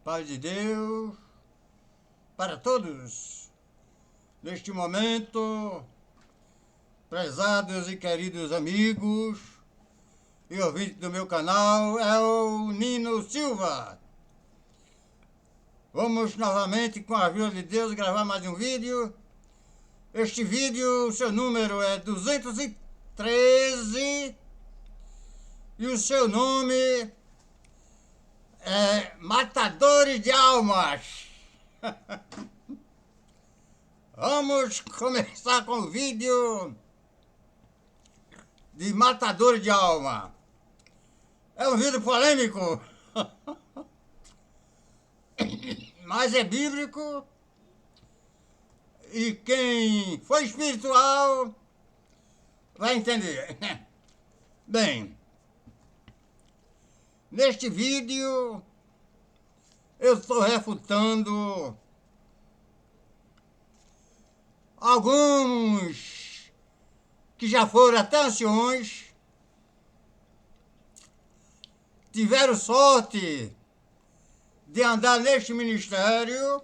Paz de Deus para todos. Neste momento, prezados e queridos amigos e ouvintes do meu canal, é o Nino Silva. Vamos novamente, com a ajuda de Deus, gravar mais um vídeo. Este vídeo, o seu número é 213 e o seu nome é Matadores de Almas. Vamos começar com o vídeo de Matadores de Alma. É um vídeo polêmico, mas é bíblico, e quem foi espiritual vai entender. Bem, neste vídeo eu estou refutando alguns que já foram até anciões, tiveram sorte de andar neste ministério,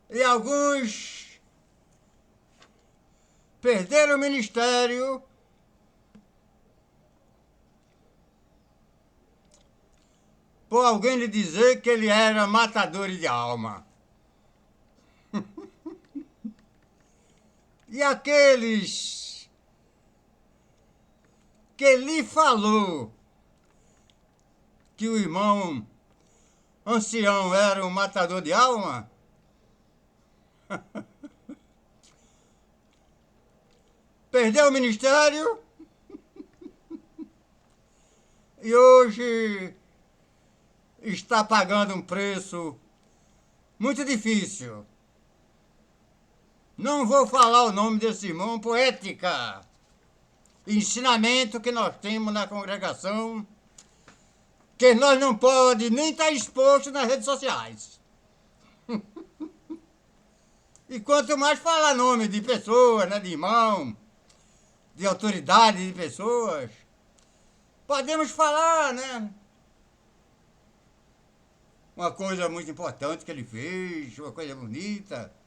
e alguns perderam o ministério por alguém lhe dizer que ele era matador de alma. E aqueles que lhe falou que o irmão ancião era um matador de alma, perdeu o ministério e hoje está pagando um preço muito difícil. Não vou falar o nome desse irmão por ética, ensinamento que nós temos na congregação, que nós não podemos nem estar exposto nas redes sociais. E quanto mais falar nome de pessoas, né, de irmão, de autoridade de pessoas, podemos falar, né? Uma coisa muito importante que ele fez, uma coisa bonita,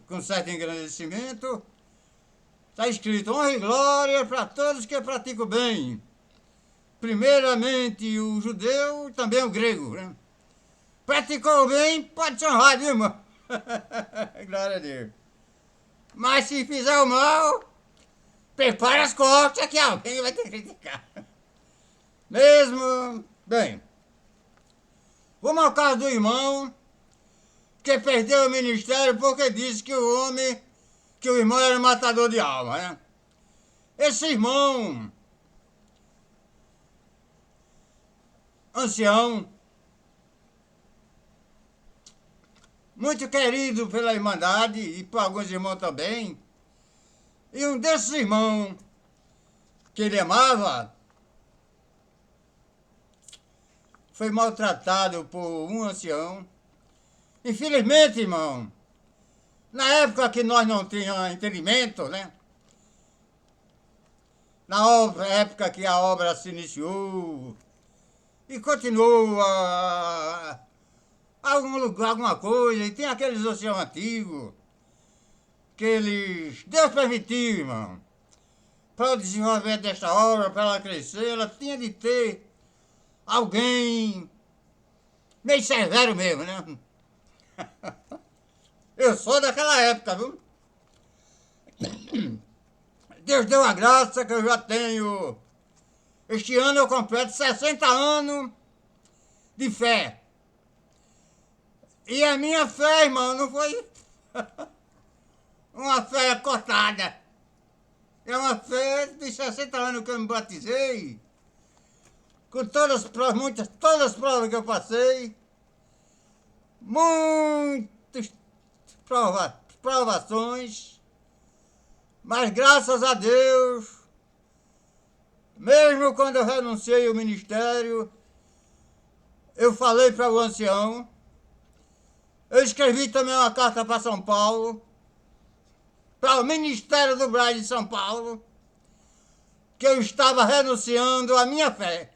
com certo engrandecimento. Está escrito: honra e glória para todos que praticam bem. Primeiramente o judeu, também o grego, né? Praticou bem, pode ser honrado, viu, irmão? Glória a Deus. Mas se fizer o mal, prepara as costas que alguém vai te criticar. Mesmo, bem, vamos ao caso do irmão que perdeu o ministério porque disse que o irmão era matador de alma, né? Esse irmão ancião, muito querido pela Irmandade e por alguns irmãos também, e um desses irmãos que ele amava foi maltratado por um ancião. Infelizmente, irmão, na época que nós não tínhamos entendimento, né? Época que a obra se iniciou e continua algum lugar, alguma coisa, e tem aqueles anciãos antigos que Deus permitiu, irmão, para o desenvolvimento desta obra, para ela crescer, ela tinha de ter alguém meio severo mesmo, né? Eu sou daquela época, viu? Deus deu a graça que eu já tenho. Este ano eu completo 60 anos de fé. E a minha fé, irmão, não foi uma fé cortada. É uma fé de 60 anos que eu me batizei, com todas as provas, todas as provas que eu passei, muitas provações, mas graças a Deus, mesmo quando eu renunciei ao ministério, eu falei para o ancião, eu escrevi também uma carta para São Paulo, para o Ministério do Brás de São Paulo, que eu estava renunciando à minha fé.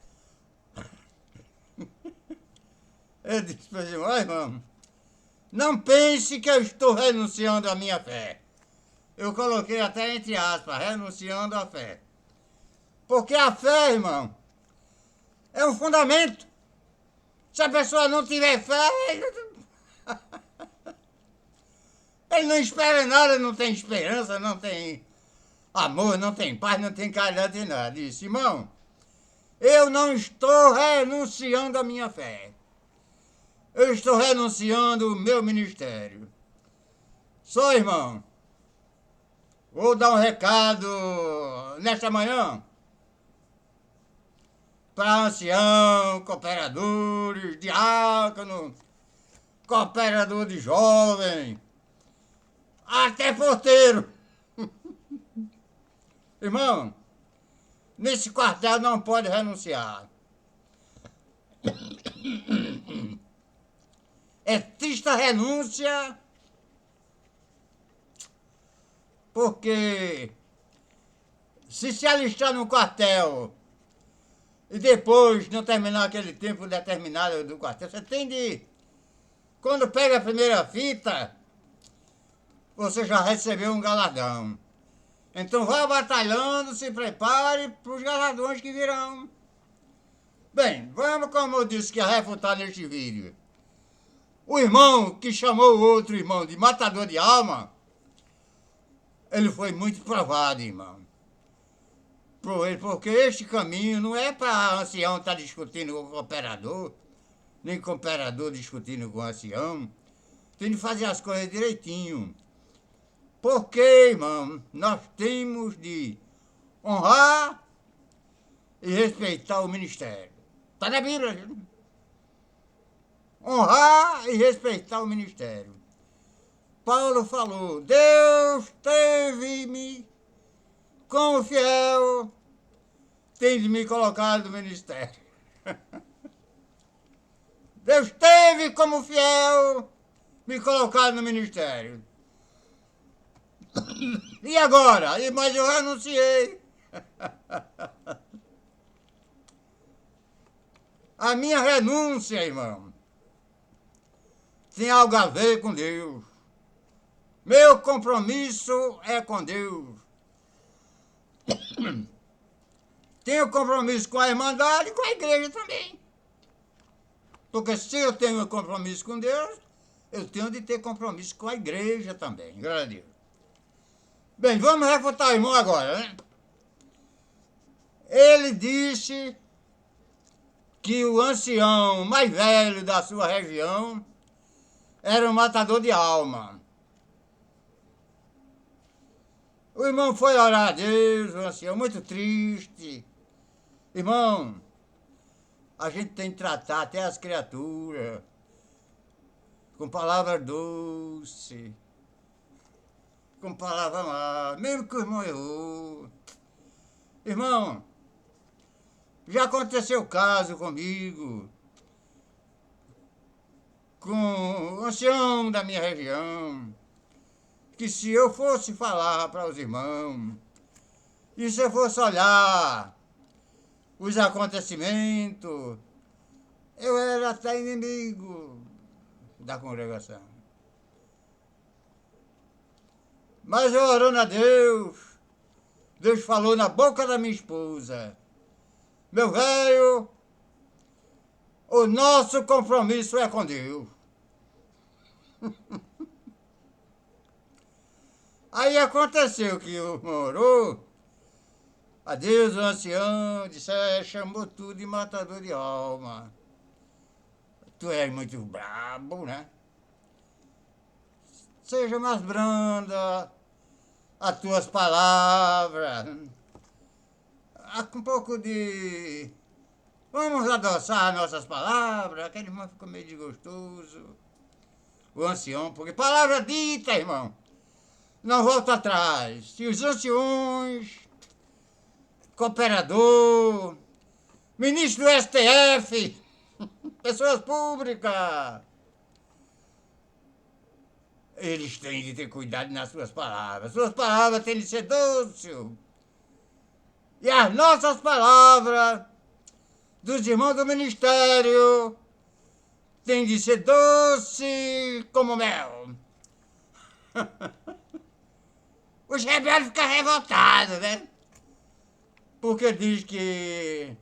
Eu disse para ele, olha, irmão, não pense que eu estou renunciando à minha fé. Eu coloquei até entre aspas, renunciando à fé. Porque a fé, irmão, é um fundamento. Se a pessoa não tiver fé, ele não espera nada, não tem esperança, não tem amor, não tem paz, não tem caridade, não tem nada. Disse, irmão, eu não estou renunciando à minha fé. Eu estou renunciando o meu ministério. Só, irmão, vou dar um recado nesta manhã para ancião, cooperadores, diácono, cooperador de jovem, até porteiro. Irmão, nesse quartel não pode renunciar. É triste a renúncia, porque se alistar no quartel e depois não terminar aquele tempo determinado do quartel, você tem de... Quando pega a primeira fita, você já recebeu um galardão. Então vá batalhando, se prepare para os galardões que virão. Bem, vamos, como eu disse, que refutar neste vídeo. O irmão que chamou o outro irmão de matador de alma, ele foi muito provado, irmão. Porque este caminho não é para ancião estar discutindo com o cooperador, nem cooperador discutindo com o ancião. Tem de fazer as coisas direitinho. Porque, irmão, nós temos de honrar e respeitar o ministério. Está na Bíblia, gente. Honrar e respeitar o ministério. Paulo falou, Deus teve-me como fiel, tem de me colocar no ministério. Deus teve como fiel me colocar no ministério. E agora? Mas eu renunciei. A minha renúncia, irmão, tem algo a ver com Deus. Meu compromisso é com Deus. Tenho compromisso com a Irmandade e com a igreja também. Porque se eu tenho um compromisso com Deus, eu tenho de ter compromisso com a igreja também. Graças a Deus. Bem, vamos refutar o irmão agora, né? Ele disse que o ancião mais velho da sua região era um matador de alma. O irmão foi orar a Deus, o ancião, muito triste. Irmão, a gente tem que tratar até as criaturas com palavras doces, com palavras más, mesmo que o irmão errou. Irmão, já aconteceu caso comigo, com o ancião da minha região, que se eu fosse falar para os irmãos, e se eu fosse olhar os acontecimentos, eu era até inimigo da congregação. Mas eu orando a Deus, Deus falou na boca da minha esposa, meu velho, o nosso compromisso é com Deus. Aí aconteceu que o orou a Deus, o ancião, disse, chamou tu de matador de alma. Tu és muito brabo, né? Seja mais branda as tuas palavras. Com um pouco de... Vamos adoçar nossas palavras. Aquele irmão ficou meio desgostoso. O ancião, porque palavra dita, irmão, não volta atrás. Se os anciões, cooperador, ministro do STF, pessoas públicas, eles têm de ter cuidado nas suas palavras. Suas palavras têm de ser doces. E as nossas palavras dos irmãos do ministério tem de ser doce como mel. Os rebeldes ficam revoltados, né? Porque diz que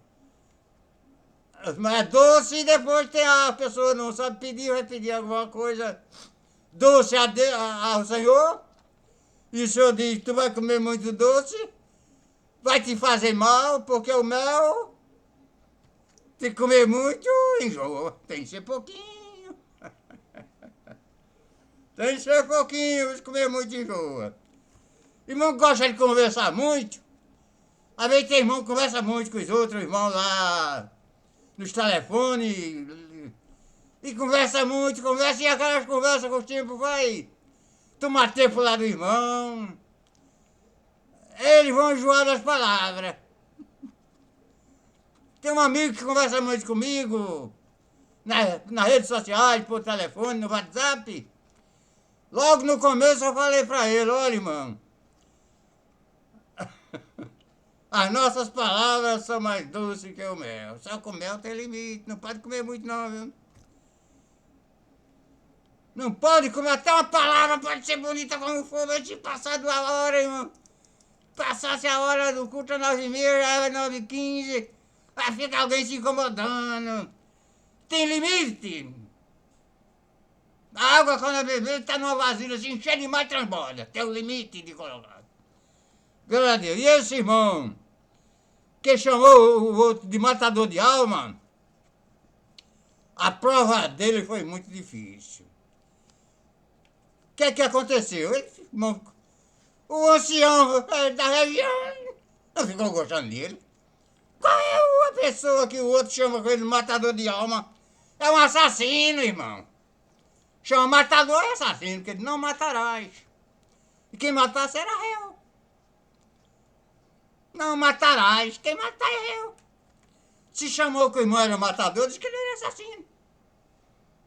é doce e depois tem a pessoa não sabe pedir, vai pedir alguma coisa doce ao Senhor. E o Senhor diz, tu vai comer muito doce, vai te fazer mal, porque o mel, se comer muito, enjoa. Tem que ser pouquinho. Tem que ser pouquinho, se comer muito, enjoa. Irmão gosta de conversar muito. Às vezes tem irmão que conversa muito com os outros irmãos lá nos telefones. E conversa muito, conversa, e aquelas conversas com o tempo vai tomar tempo lá do irmão. Eles vão enjoar das palavras. Tem um amigo que conversa muito comigo nas redes sociais, por telefone, no WhatsApp. Logo no começo eu falei pra ele, olha irmão, as nossas palavras são mais doces que o mel. Só que o mel tem limite, não pode comer muito não, viu? Não pode comer, até uma palavra pode ser bonita como for, mas te passar da hora, irmão. Passasse a hora do culto às 9h30, já era 9h15, vai ficar alguém se incomodando. Tem limite. A água, quando é beber, está numa vasilha assim, encher demais, transborda. Tem o limite de colocar. Glória a Deus. E esse irmão, que chamou o outro de matador de alma, a prova dele foi muito difícil. O que aconteceu? O ancião da região não ficou gostando dele. Qual é a pessoa que o outro chama ele de matador de alma? É um assassino, irmão. Chama matador e assassino, porque ele não matarás. E quem matar será réu. Não matarás, quem matar é réu. Se chamou que o irmão era matador, diz que ele era assassino.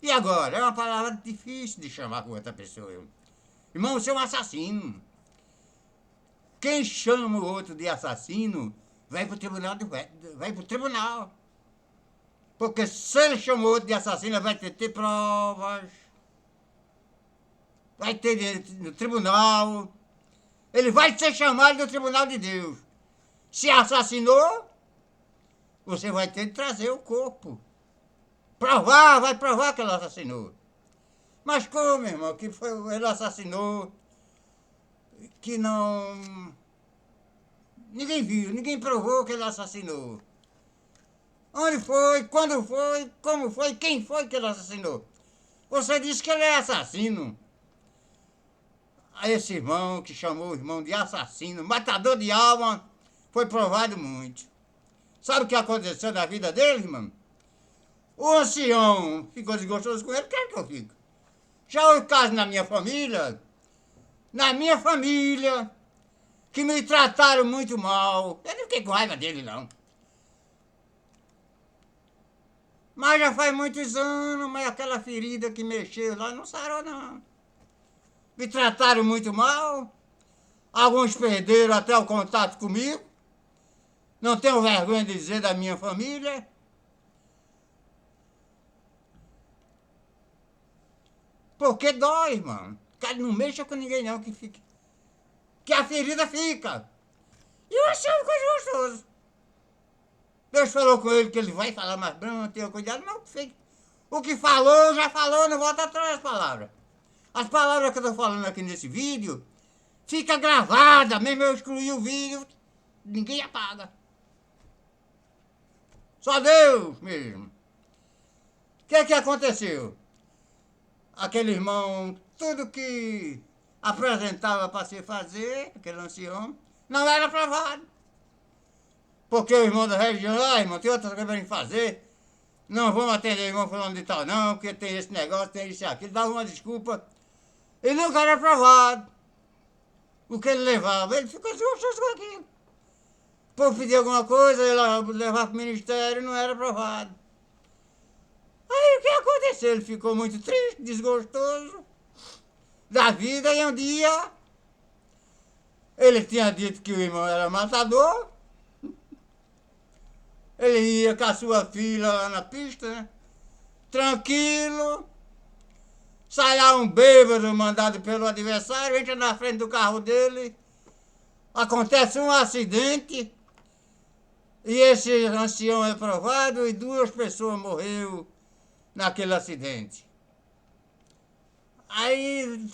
E agora? É uma palavra difícil de chamar com outra pessoa. Irmão, você é um assassino. Quem chama o outro de assassino vai pro tribunal. Vai pro tribunal. Porque se ele chamou o outro de assassino, vai ter provas. Vai ter no tribunal. Ele vai ser chamado no tribunal de Deus. Se assassinou, você vai ter que trazer o corpo. Vai provar que ele assassinou. Mas como, irmão, que foi, ele assassinou, que não... Ninguém viu, ninguém provou que ele assassinou. Onde foi, quando foi, como foi, quem foi que ele assassinou? Você disse que ele é assassino. Aí esse irmão que chamou o irmão de assassino, matador de alma, foi provado muito. Sabe o que aconteceu na vida dele, irmão? O ancião ficou desgostoso com ele, quer que eu fique? Já o caso na minha família, que me trataram muito mal. Eu não fiquei com raiva dele, não. Mas já faz muitos anos, mas aquela ferida que mexeu lá não sarou, não. Me trataram muito mal. Alguns perderam até o contato comigo. Não tenho vergonha de dizer da minha família. Porque dói, irmão. Cara, não mexa com ninguém, não, que a ferida fica. E o ancião ficou gostoso. Deus falou com ele que ele vai falar mais branco, tenha cuidado. Não, o que falou, já falou, não volta atrás das palavras. As palavras que eu estou falando aqui nesse vídeo, fica gravada, mesmo eu excluir o vídeo, ninguém apaga. Só Deus mesmo. O que aconteceu? Aquele irmão, tudo que apresentava para se fazer, aquele ancião, não era aprovado. Porque o irmão da região, irmão, tem outras coisas para fazer. Não vamos atender o irmão falando de tal, não, porque tem esse negócio, tem isso e aquilo. Dava uma desculpa. Ele nunca era aprovado. O que ele levava, ele ficou desgostoso com aquilo. O povo pedia alguma coisa, ele levava para o ministério, não era aprovado. Aí o que aconteceu? Ele ficou muito triste, desgostoso da vida, e um dia ele tinha dito que o irmão era matador. Ele ia com a sua filha lá na pista, né? tranquilo, sai lá um bêbado mandado pelo adversário, entra na frente do carro dele, acontece um acidente, e esse ancião é provado e 2 pessoas morreram naquele acidente. Aí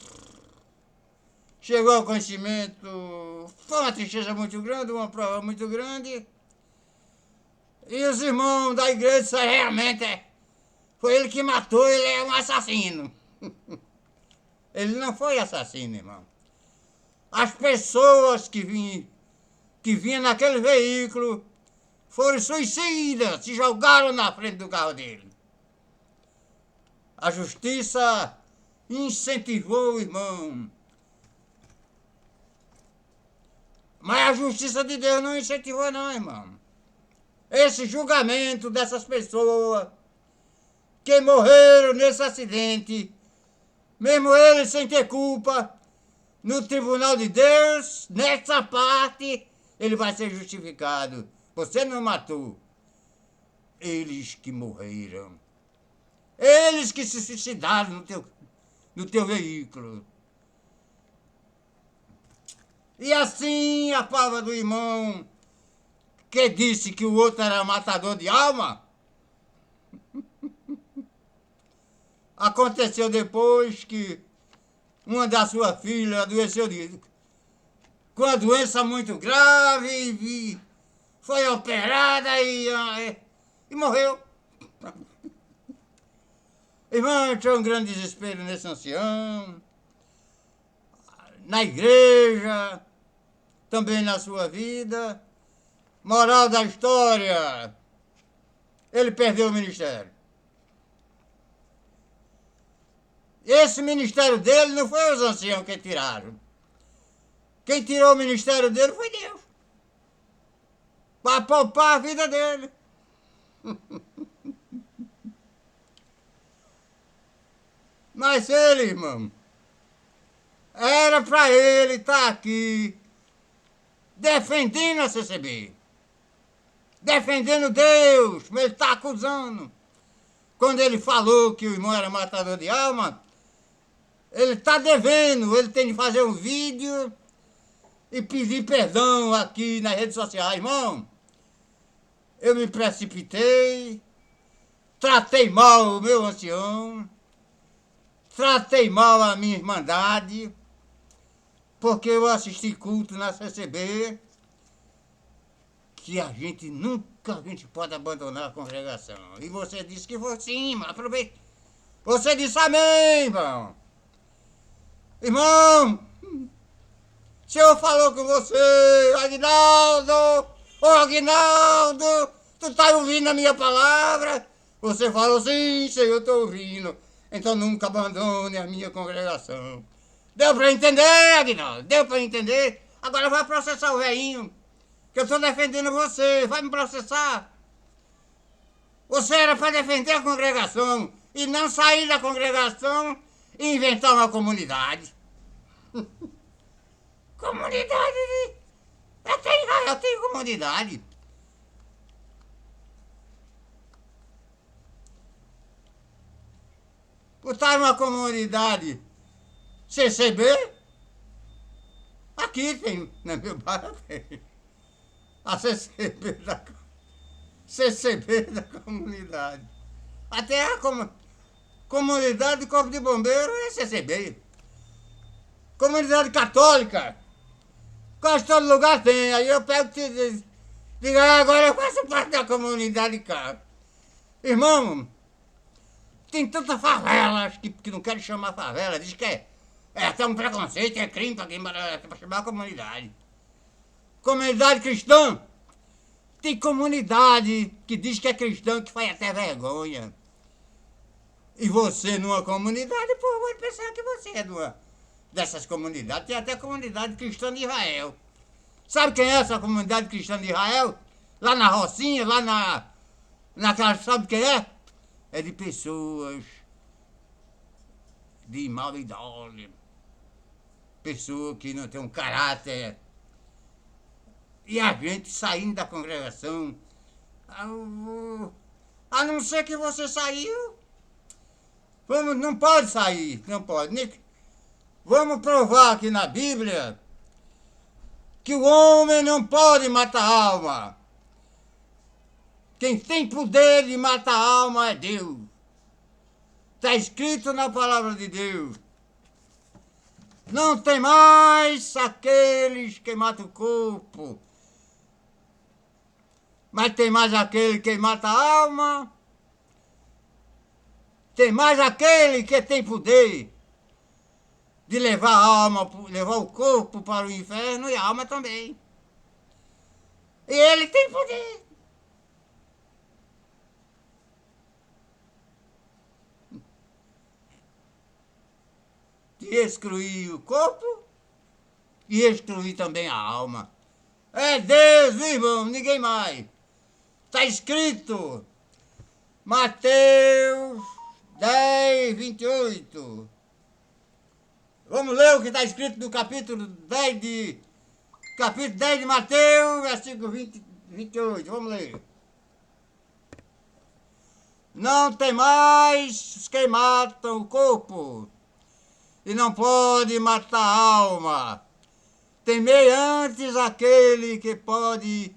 chegou ao conhecimento, foi uma tristeza muito grande, uma prova muito grande, e os irmãos da igreja disseram, realmente, foi ele que matou, ele é um assassino. Ele não foi assassino, irmão. As pessoas que vinham naquele veículo foram suicidas, se jogaram na frente do carro dele. A justiça incentivou o irmão. Mas a justiça de Deus não incentivou não, irmão. Esse julgamento dessas pessoas que morreram nesse acidente, mesmo eles sem ter culpa, no tribunal de Deus, nessa parte, ele vai ser justificado. Você não matou. Eles que morreram. Eles que se suicidaram no teu veículo. E assim a palavra do irmão que disse que o outro era matador de alma, aconteceu depois que uma das suas filhas adoeceu com uma doença muito grave e foi operada e morreu. Irmão, entrou um grande desespero nesse ancião, na igreja, também na sua vida. Moral da história, ele perdeu o ministério. Esse ministério dele não foi os anciãos que tiraram. Quem tirou o ministério dele foi Deus. Para poupar a vida dele. Mas ele, irmão, era para ele estar aqui defendendo a CCB. Defendendo Deus, mas ele está acusando. Quando ele falou que o irmão era matador de alma, ele está devendo, ele tem de fazer um vídeo e pedir perdão aqui nas redes sociais. Irmão, eu me precipitei, tratei mal o meu ancião, tratei mal a minha irmandade, porque eu assisti culto na CCB, que a gente nunca pode abandonar a congregação. E você disse que foi sim, mas aproveita. Você disse amém, irmão. Irmão, o senhor falou com você, Aguinaldo. Ô, Aguinaldo, tu tá ouvindo a minha palavra? Você falou, sim, senhor, eu tô ouvindo. Então nunca abandone a minha congregação. Deu pra entender, Aguinaldo? Deu pra entender? Agora vai processar o velhinho, que eu tô defendendo você. Vai me processar. Você era para defender a congregação e não sair da congregação e inventar uma comunidade. Comunidade? Até em Israel tem comunidade. Botar uma comunidade CCB? Aqui tem, na meu bairro tem. A CCB da comunidade. Até a comunidade de Corpo de Bombeiro é CCB. Comunidade católica. Quase todo lugar tem. Aí eu pego e digo, agora eu faço parte da comunidade cá. Irmão, tem tanta favela que não querem chamar favela. Diz que é até um preconceito, é crime para chamar a comunidade. Comunidade cristã. Tem comunidade que diz que é cristão que faz até vergonha. E você numa comunidade, pô, pode pensar que você é dessas comunidades. Tem até a comunidade cristã de Israel. Sabe quem é essa comunidade cristã de Israel? Lá na Rocinha, lá naquela, sabe quem é? É de pessoas de mal índole. Pessoa que não tem um caráter. E a gente saindo da congregação, a não ser que você saiu Vamos, não pode sair, não pode. Vamos provar aqui na Bíblia que o homem não pode matar a alma. Quem tem poder de matar a alma é Deus. Está escrito na palavra de Deus. Não tem mais aqueles que matam o corpo, mas tem mais aquele que mata a alma. Tem mais aquele que tem poder de levar a alma, levar o corpo para o inferno e a alma também. E ele tem poder. De excluir o corpo e excluir também a alma. É Deus, meu irmão, ninguém mais. Está escrito, Mateus 10, 28. Vamos ler o que está escrito no capítulo 10 de Mateus, versículo 28. Vamos ler. Não tem mais os que matam o corpo, e não pode matar a alma. Temei antes aquele que pode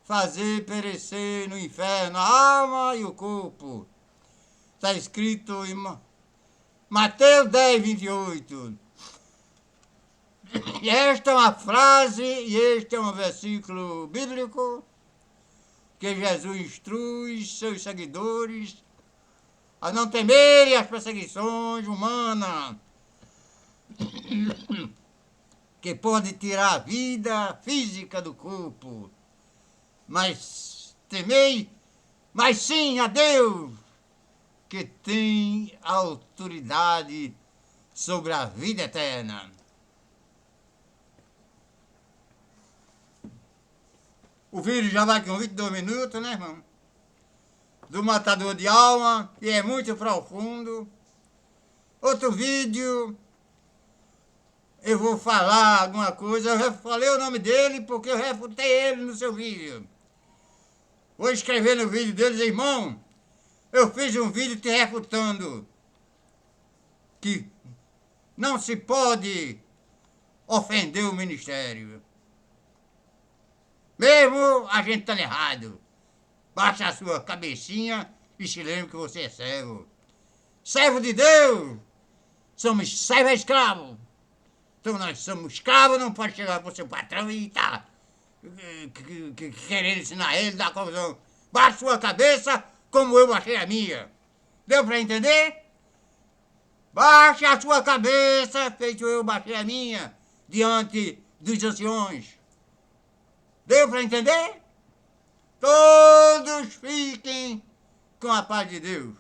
fazer perecer no inferno a alma e o corpo. Está escrito em Mateus 10, 28. E esta é uma frase, e este é um versículo bíblico que Jesus instrui seus seguidores a não temerem as perseguições humanas, que pode tirar a vida física do corpo, mas temei, mas sim a Deus, que tem autoridade sobre a vida eterna. O vídeo já vai com 22 minutos, né, irmão? Do matador de alma, que é muito profundo. Outro vídeo, eu vou falar alguma coisa. Eu já falei o nome dele porque eu refutei ele no seu vídeo. Vou escrever no vídeo dele, dizer, irmão, eu fiz um vídeo te refutando que não se pode ofender o ministério. Mesmo a gente estando errado. Baixa a sua cabecinha e se lembre que você é servo. Servo de Deus! Somos servo e escravo. Então nós somos escravos, não pode chegar para o seu patrão e tá querendo ensinar ele, dar confusão. Baixa a sua cabeça como eu baixei a minha. Deu para entender? Baixa a sua cabeça, feito eu baixei a minha, diante dos anciões. Deu para entender? Todos fiquem com a paz de Deus.